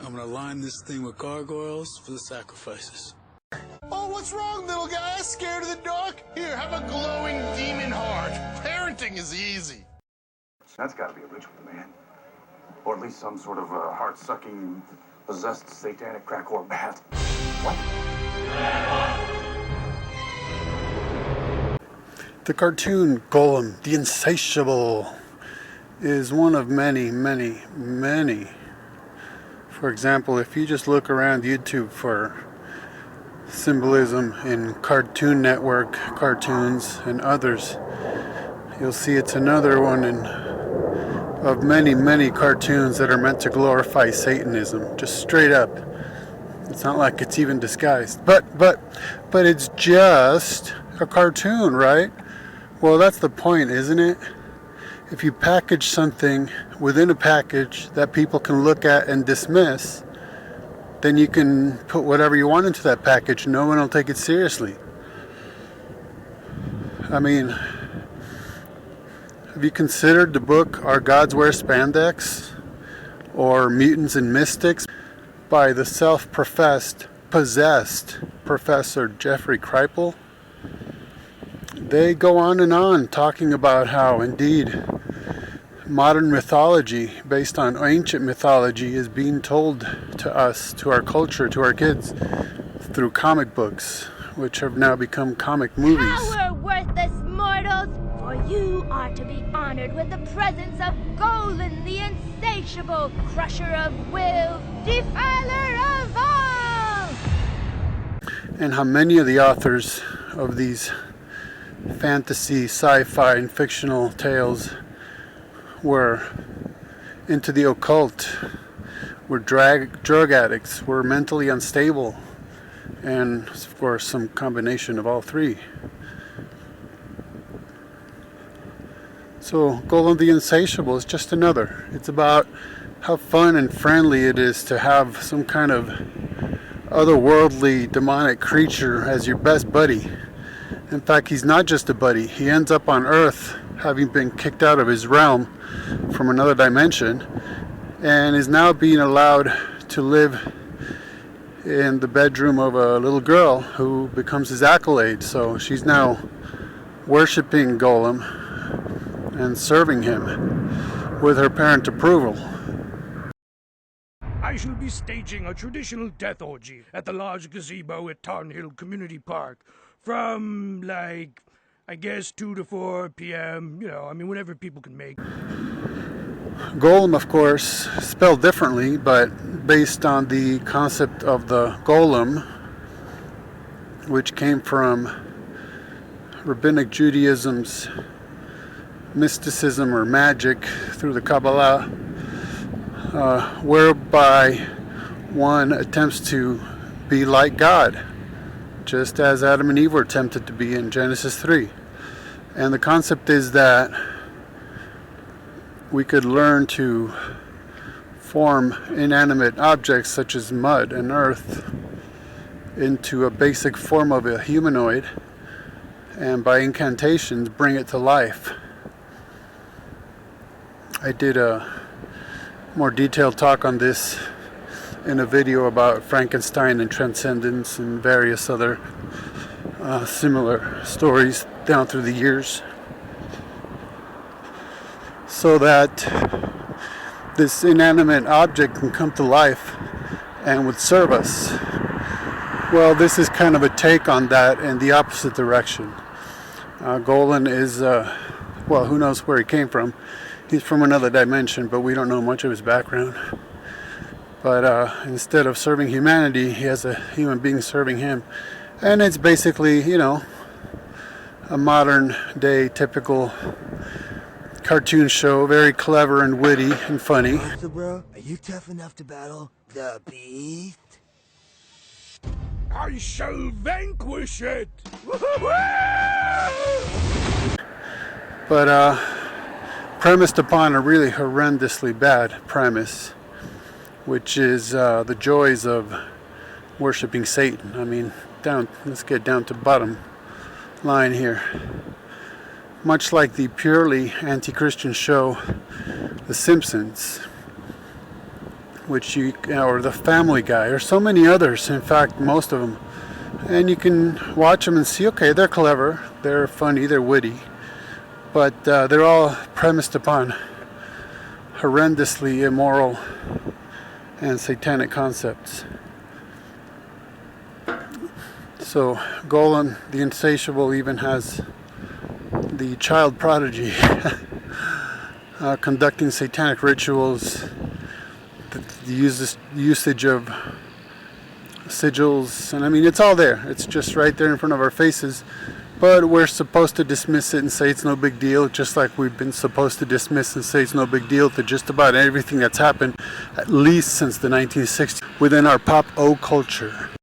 I'm gonna line this thing with gargoyles for the sacrifices. Oh, what's wrong, little guy? Scared of the dark? Here, have a glowing demon heart. Parenting is easy. That's got to be a ritual, man. Or at least some sort of heart-sucking, possessed satanic crack or bat. What? The cartoon Golan the Insatiable is one of many, many, many. For example, if you just look around YouTube for symbolism in Cartoon Network cartoons and others, you'll see it's another one of many, many cartoons that are meant to glorify Satanism, just straight up. It's not like it's even disguised, but it's just a cartoon, right? Well, that's the point, isn't it? If you package something within a package that people can look at and dismiss, then you can put whatever you want into that package. No one will take it seriously. I mean, have you considered the book Our Gods Wear Spandex? Or Mutants and Mystics by the self-professed, possessed Professor Jeffrey Kripal? They go on and on talking about how indeed modern mythology based on ancient mythology is being told to us, to our culture, to our kids through comic books, which have now become comic movies. Power, worthless mortals, for you are to be honored with the presence of Golan the Insatiable, crusher of wills, defiler of all! And how many of the authors of these fantasy, sci-fi, and fictional tales were into the occult, were drug addicts, were mentally unstable, and of course some combination of all three. So Golan the Insatiable is just another. It's about how fun and friendly it is to have some kind of otherworldly demonic creature as your best buddy. In fact, he's not just a buddy. He ends up on Earth, having been kicked out of his realm from another dimension, and is now being allowed to live in the bedroom of a little girl who becomes his accolade. So she's now worshipping Golan and serving him with her parent approval. I shall be staging a traditional death orgy at the large gazebo at Tarnhill Community Park from, like, I guess 2 to 4 p.m., whenever people can make. Golem, of course, spelled differently, but based on the concept of the golem, which came from Rabbinic Judaism's mysticism or magic through the Kabbalah, whereby one attempts to be like God, just as Adam and Eve were tempted to be in Genesis 3. And the concept is that we could learn to form inanimate objects such as mud and earth into a basic form of a humanoid, and by incantations bring it to life. I did a more detailed talk on this in a video about Frankenstein and transcendence and various other similar stories down through the years, so that this inanimate object can come to life and would serve us. Well, this is kind of a take on that in the opposite direction. Golan is, who knows where he came from. He's from another dimension, but we don't know much of his background. But instead of serving humanity, he has a human being serving him. And it's basically, a modern day typical cartoon show, very clever and witty and funny. So bro, are you tough enough to battle the beast? I shall vanquish it! But premised upon a really horrendously bad premise, which is the joys of worshiping Satan. I mean, let's get down to bottom line here. Much like the purely anti-Christian show The Simpsons, which or The Family Guy, or so many others, in fact most of them, and you can watch them and see, okay, they're clever, they're funny, they're witty, but they're all premised upon horrendously immoral and satanic concepts. So Golan the Insatiable even has the child prodigy conducting satanic rituals, the usage of sigils, and I mean, it's all there. It's just right there in front of our faces, but we're supposed to dismiss it and say it's no big deal, just like we've been supposed to dismiss and say it's no big deal to just about everything that's happened, at least since the 1960s, within our pop-occulture.